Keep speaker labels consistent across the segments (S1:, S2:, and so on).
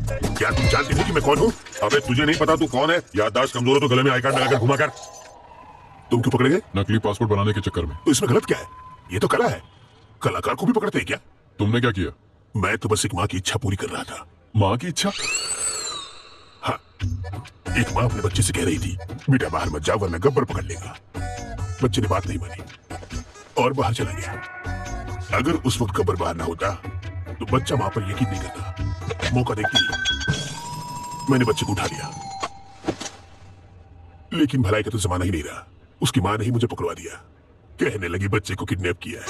S1: क्या तुम जानती नहीं कि मैं कौन हूँ? अबे तुझे नहीं पता तू कौन है? याददाश्त कमजोर हो तो गले में आई कार्ड लगाकर घुमा कर। तुम क्यों पकड़े गए?
S2: नकली पासपोर्ट बनाने के चक्कर में।
S1: तो इसमें गलत क्या है? ये तो कला है, कलाकार को भी पकड़ते हैं क्या?
S2: तुमने क्या किया?
S1: मैं तो बस एक माँ की इच्छा पूरी कर रहा था।
S2: माँ की इच्छा?
S1: हाँ, एक माँ अपने बच्चे से कह रही थी बेटा बाहर मत जाओ वरना गब्बर पकड़ लेगा। बच्चे ने बात नहीं मानी और बाहर चला गया। अगर उस वक्त गब्बर बाहर ना होता तो बच्चा माँ पर यकीन नहीं करता। मौका देखती मैंने बच्चे को उठा लिया, लेकिन भलाई का तो जमाना ही नहीं रहा। उसकी माँ ने ही मुझे पकड़वा दिया, कहने लगी बच्चे को किडनैप किया है।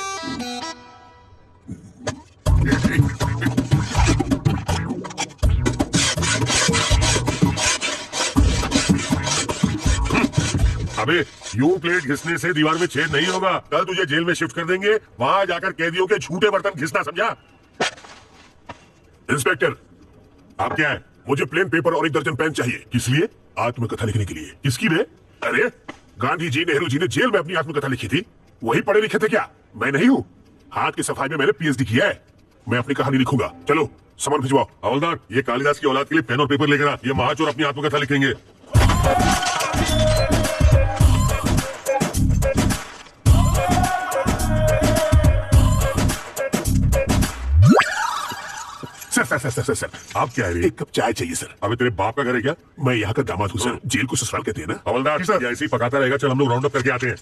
S1: अबे यूं प्लेट घिसने से दीवार में छेद नहीं होगा। कल तुझे जेल में शिफ्ट कर देंगे, वहां जाकर कैदियों के झूठे बर्तन घिसना, समझा? इंस्पेक्टर, आप क्या है? मुझे प्लेन पेपर और 1 दर्जन पेन चाहिए। किस लिए? आत्मकथा लिखने के लिए। किसकी रे? अरे गांधी जी, नेहरू जी ने जेल में अपनी आत्मकथा लिखी थी, वही पढ़े लिखे थे क्या? मैं नहीं हूँ। हाथ की सफाई में मैंने पीएचडी किया है। मैं अपनी कहानी लिखूंगा। चलो सामान भिजवाओ। हवलदार, ये कालिदास की औलाद के लिए पेन और पेपर लेकर आ। ये महाचोर अपनी आत्मकथा लिखेंगे। सर, आप क्या है? एक कप चाय चाहिए सर। अबे तेरे बाप का घर है क्या? मैं यहाँ का दामाद हूँ सर। जेल को ससुराल कहते हैं ना। हवलदार सर, ऐसे ही पकाता रहेगा। चल हम लोग राउंड अप करके आते हैं।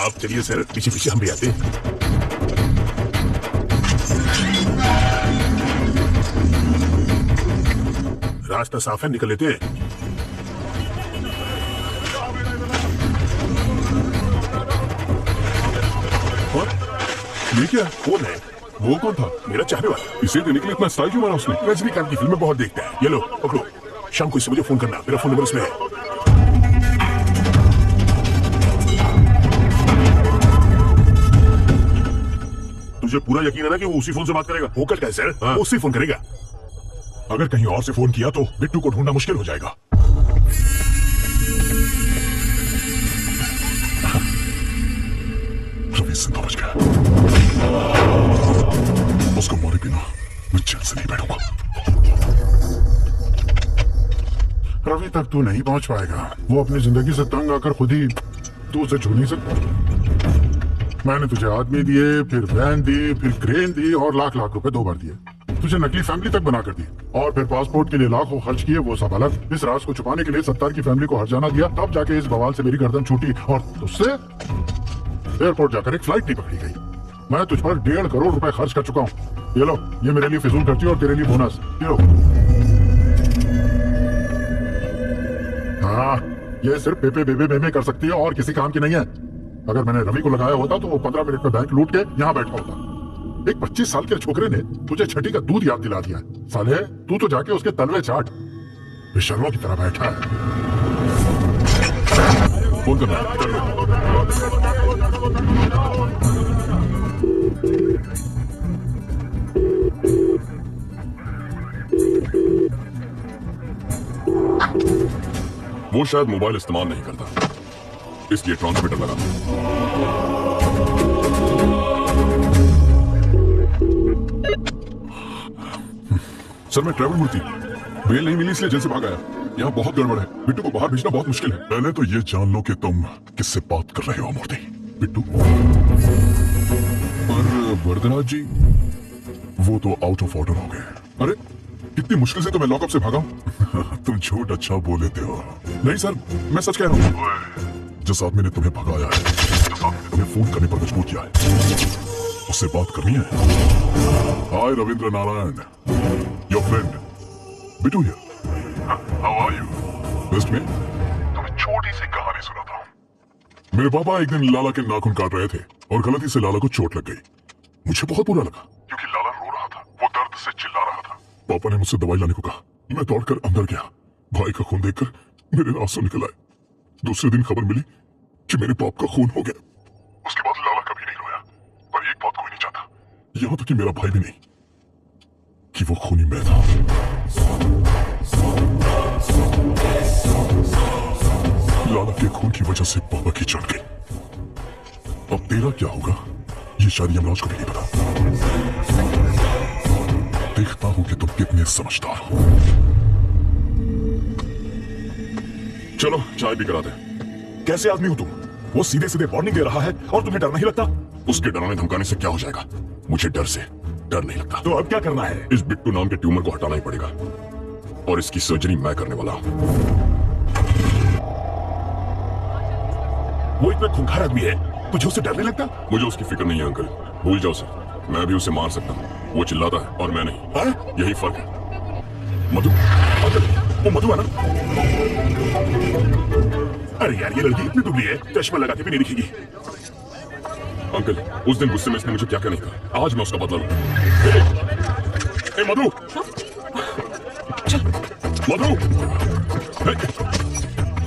S1: आप चलिए सर, पीछे पीछे हम भी आते हैं। रास्ता साफ है, निकल लेते हैं।
S2: ये क्या?
S1: कौन है?
S2: वो कौन था?
S1: मेरा चाहने वाला।
S2: इसे देने के लिए इतना स्टाइल क्यों मारा उसने?
S1: रजनीकांत की फिल्में बहुत देखता है। ये लो पकड़ो, शाम को इससे मुझे फोन करना। मेरा फोन नंबर इसमें है। तुझे पूरा यकीन है ना कि वो उसी फोन से बात करेगा? वो कट है सर। हाँ। उसी फोन करेगा। अगर कहीं और से फोन किया तो बिट्टू को ढूंढना मुश्किल हो जाएगा। रवि जिंदा बच गया। उसको मारे बिना मैं चैन से नहीं बैठूंगा। रवि तक तू नहीं पहुंच पाएगा। वो अपनी जिंदगी से तंग आकर खुद ही तू उसे छू नहीं सकता। मैंने तुझे आदमी दिए, फिर वैन दी, फिर क्रेन दी और लाख लाख रुपए 2 बार दिए। तुझे नकली फैमिली तक बना कर दी और फिर पासपोर्ट के लिए लाखों खर्च किए, वो सब अलग। इस राज को छुपाने के लिए सत्तार की फैमिली को हर्जाना दिया, तब जाके इस बवाल से मेरी गर्दन छूटी और तुझसे एयरपोर्ट जाकर एक फ्लाइट नहीं पकड़ी गई। मैं तुझ पर 1.5 करोड़ रुपए खर्च कर चुका हूँ। ये लो, ये मेरे लिए फिजूल खर्ची और तेरे लिए बोनस। ये लो। हाँ, ये सिर्फ पेपे बेबे बेबे कर सकती है और किसी काम की नहीं है। अगर मैंने रवि को लगाया होता तो वो 15 मिनट में बैंक लूट के यहाँ बैठा होता। एक 25 साल के छोकरे ने तुझे छठी का दूध याद दिला दिया। साले, तू तो जाके उसके तलवे चाट। बेशर्मों की तरह बैठा है। फोन करना।
S2: वो शायद मोबाइल इस्तेमाल नहीं करता, इसलिए ट्रांसमीटर लगा। सर, मैं ट्रैवल मूर्ति, बेल नहीं मिली इसलिए जेल से भाग आया। यहाँ बहुत गड़बड़ है। बिट्टू को बाहर भेजना बहुत मुश्किल है।
S1: पहले तो ये जान लो कि तुम किससे बात कर रहे हो मूर्ति।
S2: बिट्टू? पर वरदराज जी?
S1: वो तो आउट ऑफ ऑर्डर हो गए।
S2: अरे कितनी मुश्किल से तो मैं लॉकअप से भागा हूँ।
S1: तुम झूठ अच्छा बोल लेते हो।
S2: नहीं सर, मैं सच कह रहा हूँ।
S1: जिस आदमी ने तुम्हें भगाया है, जिस आदमी ने तुम्हें फोन करने पर मजबूर किया है, उससे बात करनी है। Hi Ravindra Narayan, your friend Bittu here. How are you? Best में। तुम्हें छोटी सी कहानी सुनाता हूँ। मेरे पापा एक दिन लाला के नाखून काट रहे थे और गलती से लाला को चोट लग गई। मुझे बहुत बुरा लगा क्योंकि लाला रो रहा था, वो दर्द से चिल्ला रहा था। पापा ने मुझसे दवाई लाने को कहा। मैं दौड़कर अंदर गया। भाई का खून देखकर मेरे आंसू निकल आए। दूसरे दिन खबर मिली कि मेरे बाप का खून हो गया। उसके बाद लाला कभी नहीं रोया, पर एक बात कोई नहीं चाहता, यहां तक कि मेरा भाई भी नहीं, कि वो खूनी मैं था। लाला के खून की वजह से पापा की चढ़ गई। अब तेरा क्या होगा ये शायद यमराज को भी नहीं पता। देखता हूं कि तुम कितने समझदार हो। चलो चाय भी करा दे। कैसे आदमी हो तुम? वो सीधे सीधे वार्निंग दे रहा है और तुम्हें डर नहीं लगता? उसके डराने धमकाने से क्या हो जाएगा? मुझे डर से डर नहीं लगता। तो अब क्या करना है? इस बिट्टू नाम के ट्यूमर को हटाना ही पड़ेगा और इसकी सर्जरी मैं करने वाला हूं। वो इतना खूंखार आदमी है, तुझे उससे डर नहीं लगता? मुझे उसकी फिक्र नहीं है अंकल, भूल जाओ उसे। मैं भी उसे मार सकता हूँ, वो चिल्लाता है और मैं नहीं। यही फर्क है। मधु, अंकल, वो मधु है ना? अरे यार, ये लड़की इतनी दुबली है, चश्मा लगा के भी नहीं दिखेगी। अंकल, उस दिन गुस्से में इसने मुझे क्या क्या नहीं कहा, आज मैं उसका बदला लूंगा। मधु, मधु,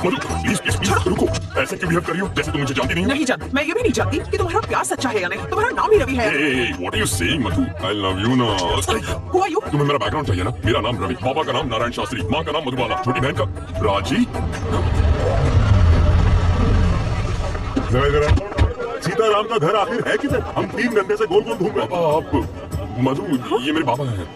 S1: मधु, प्लीज प्लीज प्लीज रुको। ऐसे क्यों बिहेव कर रही हो जैसे तुम मुझे जानती नहीं हो?
S3: नहीं जानती, मैं ये भी नहीं जानती कि तुम्हारा प्यार सच्चा है या नहीं। तुम्हारा नाम ही रवि है।
S1: What are you saying, Madhu? I love you ना।
S3: Who are you?
S1: तुम्हें मेरा बैकग्राउंड चाहिए ना? मेरा नाम रवि, पापा का नाम नारायण शास्त्री, माँ का नाम मधुबाला, छोटी बहन का राजी। सीताराम का घर आखिर है किधर? हम 3 घंटे से गोल गोल घूम रहे हैं। आप मधु, ये मेरे पापा हैं।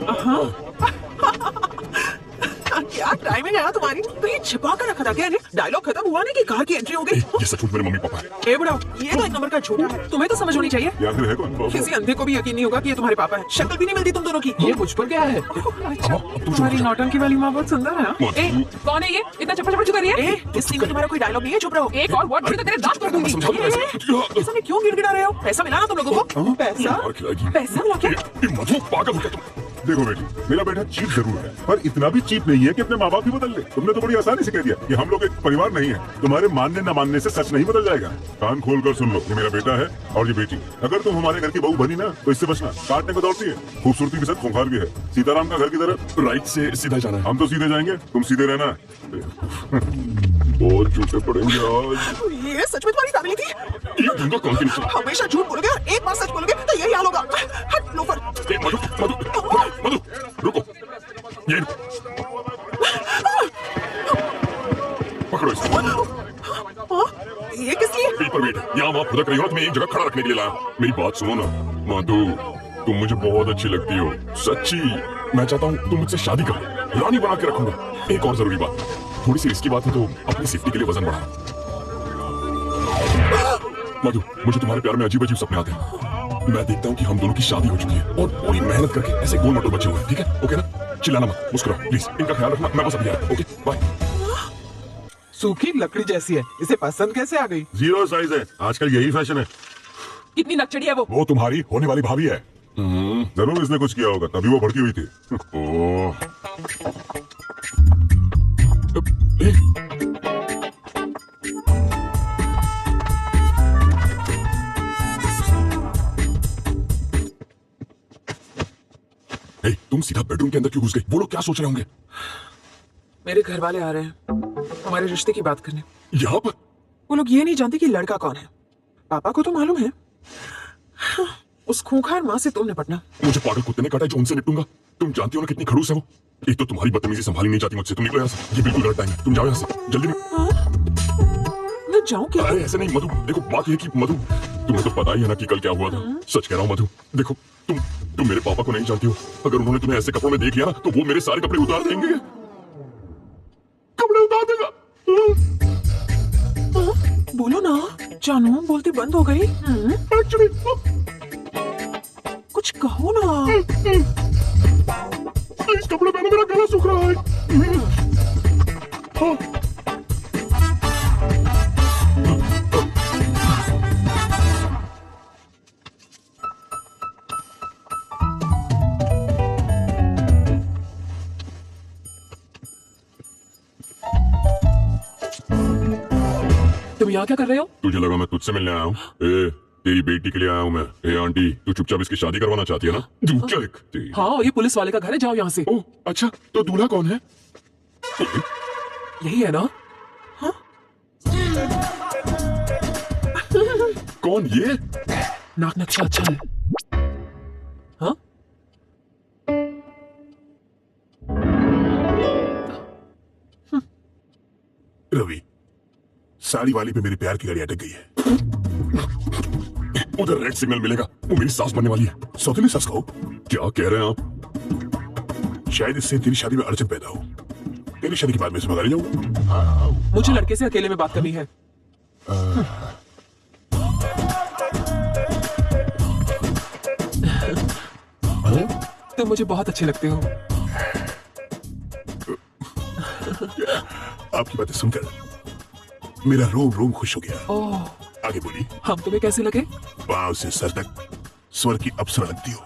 S3: क्या टाइमिंग है तुम्हारी? तो ये छिपा कर रखा था क्या? डायलॉग खत्म हुआ नहीं कि कार की एंट्री हो गई?
S1: ये सचमुच मेरे मम्मी पापा है।
S3: ए बड़ा, ये तो एक नंबर का झूठा है। तुम्हें तो समझ होनी चाहिए।
S2: या फिर है कौन?
S3: किसी अंधे को भी यकीन नहीं होगा कि ये तुम्हारे पापा है। शक्ल भी नहीं मिलती तुम दोनों की। ये मुझ पर क्या है? अच्छा, तुम्हारी नौटंकी वाली माँ बहुत सुंदर है।
S4: कौन है ये? इतना चप्पा चप्पा कर रही है?
S3: इस सीन में तुम्हारा कोई डायलॉग नहीं है, चुप रहो।
S4: एक और वर्ड बोले तो तेरे दांत तोड़ दूंगी।
S3: ऐसा में क्यों गिड़गिड़ा रहे हो? पैसा मिला ना तुम लोगों को? पैसा मिला क्या?
S1: मधु पागल हो क्या तुम?
S2: देखो बेटी, मेरा बेटा चीप जरूर है, पर इतना भी चीप नहीं है कि अपने माँ बाप ही बदल ले। तुमने तो बड़ी आसानी से कह दिया कि हम लोग एक परिवार नहीं है। तुम्हारे मानने न मानने से सच नहीं बदल जाएगा। कान खोल कर सुन लो, ये मेरा बेटा है और ये बेटी। अगर तुम हमारे घर की बहू बनी ना तो इससे बचना। काटने को दौड़ती है, खूबसूरती के साथ खूंखार भी है। सीताराम का घर की तरफ
S1: राइट से सीधा जाना है।
S2: हम तो सीधे जाएंगे, तुम सीधे रहना।
S1: बहुत झूठे पड़ेंगे आज।
S3: ये सच में तुम्हारी फैमिली थी?
S1: ये दूंगा कौन सी नीचे?
S3: हमेशा झूठ बोलोगे और एक बार सच बोलोगे तो यही हाल होगा। हट लोफर।
S1: मधु, मधु, मधु, रुको। ये पकड़ो इसको।
S3: ये किस लिए?
S1: पेपर वेट, यहाँ वहाँ फुदक रही हो, तुम्हें एक जगह खड़ा रखने के लिए लाया। मेरी बात सुनो ना मधु, तुम मुझे बहुत अच्छी लगती हो, सच्ची। मैं चाहता हूँ तुम मुझसे शादी करो, रानी बना के रखूंगा। एक और जरूरी बात, थोड़ी सी रिस्की बात है तो अपनी सेफ्टी के लिए वजन बढ़ाओ। मधु, मुझे तुम्हारे प्यार में अजीब अजीब सपने आते हैं। मैं देखता हूँ कि हम दोनों की शादी हो चुकी है और पूरी मेहनत करके ऐसे गोल मटोल बचे हुए हैं। ठीक है? ओके ना? चिल्लाना मत, मुस्कुराओ प्लीज। इनका ख्याल रखना, मैं बस अभी आया। Okay bye.
S3: सूखी लकड़ी जैसी है, इसे पसंद कैसे आ गई?
S2: 0 साइज है, आजकल यही फैशन है।
S4: कितनी नकचड़ी है वो?
S1: वो तुम्हारी होने वाली भाभी है।
S2: जरूर इसने कुछ किया होगा, तभी वो भड़की हुई थी।
S1: ओह। तुम सीधा बेडरूम के अंदर क्यों घुस गई? वो लोग क्या सोच रहे होंगे?
S3: मेरे घर वाले आ रहे हैं हमारे रिश्ते की बात करने।
S1: यहाँ पर?
S3: वो लोग ये नहीं जानते कि लड़का कौन है। पापा को तो मालूम है। उस खूंखार माँ से तुम निपटना।
S1: मुझे पागल कुत्ते ने काटा है जो उनसे निपटूंगा। तुम जानती हो ना कितनी खड़ूस है वो। एक तो तुम्हारी बदतमीजी संभाली नहीं जाती मुझसे। तुम निकलो यहाँ से, ये बिल्कुल गलत टाइम है। तुम जाओ यहाँ से जल्दी।
S3: मैं जाऊँ क्या?
S1: अरे ऐसे नहीं मधु, देखो बात ये है कि मधु, तुम्हें तो पता ही है ना कि कल क्या हुआ था। सच कह रहा हूँ मधु, देखो तुम मेरे पापा को नहीं जानती हो। अगर उन्होंने तुम्हें ऐसे कपड़ों में देख लिया ना तो वो मेरे सारे कपड़े उतार देंगे। कपड़े उतार देगा।
S3: बोलो ना जानू, बोलती बंद हो गई।
S1: एक्चुअली
S3: कुछ कहो ना।
S1: प्लीज कपड़े पहनो, मेरा गला सूख रहा है। हाँ।
S4: तुम यहाँ क्या कर रहे हो?
S1: तुझे लगा मैं तुझसे मिलने आया हूँ? तेरी बेटी के लिए आया हूँ मैं। आंटी, तू चुपचाप इसकी शादी करवाना चाहती है ना? दूल्हा देख।
S4: हाँ, ये पुलिस वाले का घर है, जाओ यहाँ से।
S1: ओह अच्छा, तो दूल्हा कौन है?
S4: यही है ना?
S3: हाँ?
S1: कौन ये?
S4: नाक नक्शा अच्छा है। हाँ?
S1: रवि, साड़ी वाली पे मेरे प्यार की गाड़ी अटक गई है। उधर रेड सिग्नल मिलेगा, वो मेरी सास बनने वाली है। सौतेली सास कहो। क्या कह रहे हैं आप?
S2: शायद इससे तेरी शादी में अड़चन पैदा हो। तेरी शादी के बाद मैं इसमें घर जाऊँ।
S4: मुझे लड़के से अकेले में बात करनी है। तुम मुझे बहुत अच्छे लगते हो।
S2: आपकी बातें सुनकर मेरा रोम रोम खुश हो गया।
S4: ओह,
S2: आगे बोलिए।
S4: हम तुम्हें कैसे लगे?
S2: पांव से सर तक स्वर्ग की अप्सरा लगती हो।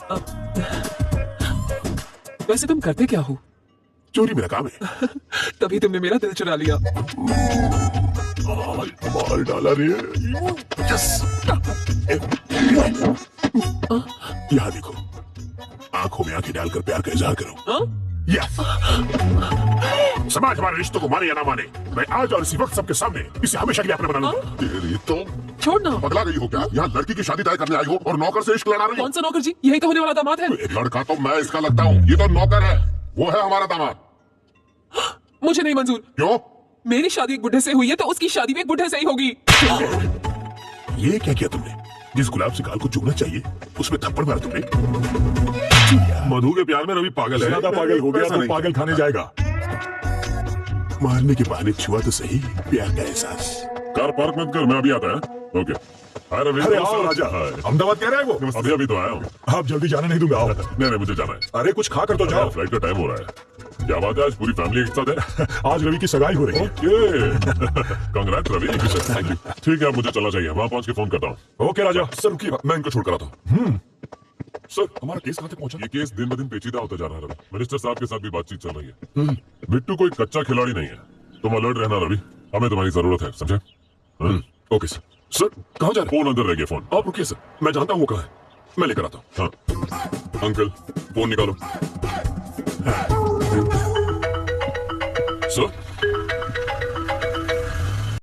S4: वैसे तुम करते क्या हो?
S2: चोरी मेरा काम है।
S4: तभी तुमने मेरा दिल चुरा लिया।
S2: माल डाला रे। यस। यहाँ देखो, आंखों में आंखें डालकर प्यार का इजहार करो।
S4: हाँ?
S2: यस। समाज हमारे रिश्तों को माने या ना माने, मैं आज और इसी वक्त सबके सामने इसे हमेशा के लिए अपना बना लूंगा। तेरी तो
S4: छोड़ना।
S2: बदला गई हो क्या? यहाँ लड़की की शादी तय करने आई हो और नौकर से इश्क लड़ा रही हो?
S4: कौन सा नौकर जी? यही तो होने वाला दामाद है।
S2: लड़का तो मैं इसका लगता हूँ, ये तो नौकर है। वो है हमारा दामाद।
S4: मुझे नहीं मंजूर।
S2: क्यों?
S4: मेरी शादी एक बुढ़े से हुई है तो उसकी शादी भी एक बुढ़े से ही होगी।
S2: ये क्या किया तुमने? जिस गुलाब से गाल को चूमना चाहिए उसमें थप्पड़ मारा तुमने। मधु के प्यार में रवि पागल है।
S1: ज्यादा पागल हो गया तो पागल खाने जाएगा।
S2: मारने के बहाने छुआ तो सही प्यार का एहसास। कार पार्क मत कर, मैं अभी आता है। ओके। हाय रवि।
S1: अरे आओ राजा, अहमदाबाद कह रहा है वो।
S2: अभी तो आया हूँ।
S1: आप जल्दी जाने नहीं दूंगा। आओ।
S2: नहीं मुझे जाना है।
S1: अरे कुछ खा कर तो जाओ।
S2: फ्लाइट का टाइम हो रहा है। क्या बात है, आज पूरी फैमिली एक साथ है?
S1: आज रवि की सगाई हो रही है।
S2: कांग्रेस रवि। Thank you. ठीक है, मुझे चला चाहिए, वहां पहुंच के फोन करता हूँ।
S1: ओके राजा।
S2: सर रुकिए, मैं इनको छोड़ कर आता हूँ। सर हमारा केस कहाँ तक पहुंचा? ये केस दिन ब दिन पेचीदा होता जा रहा है रवि। मिनिस्टर साहब के साथ भी बातचीत चल रही है। बिट्टू कोई कच्चा खिलाड़ी नहीं है। तुम अलर्ट रहना रवि, हमें तुम्हारी जरूरत है, समझे? Okay sir. सर कहाँ जा रहे? फोन अंदर रह गया। फोन आप रुकिए सर, मैं जानता हूँ वो कहाँ है, मैं लेकर आता हूँ। हाँ अंकल फोन निकालो। सर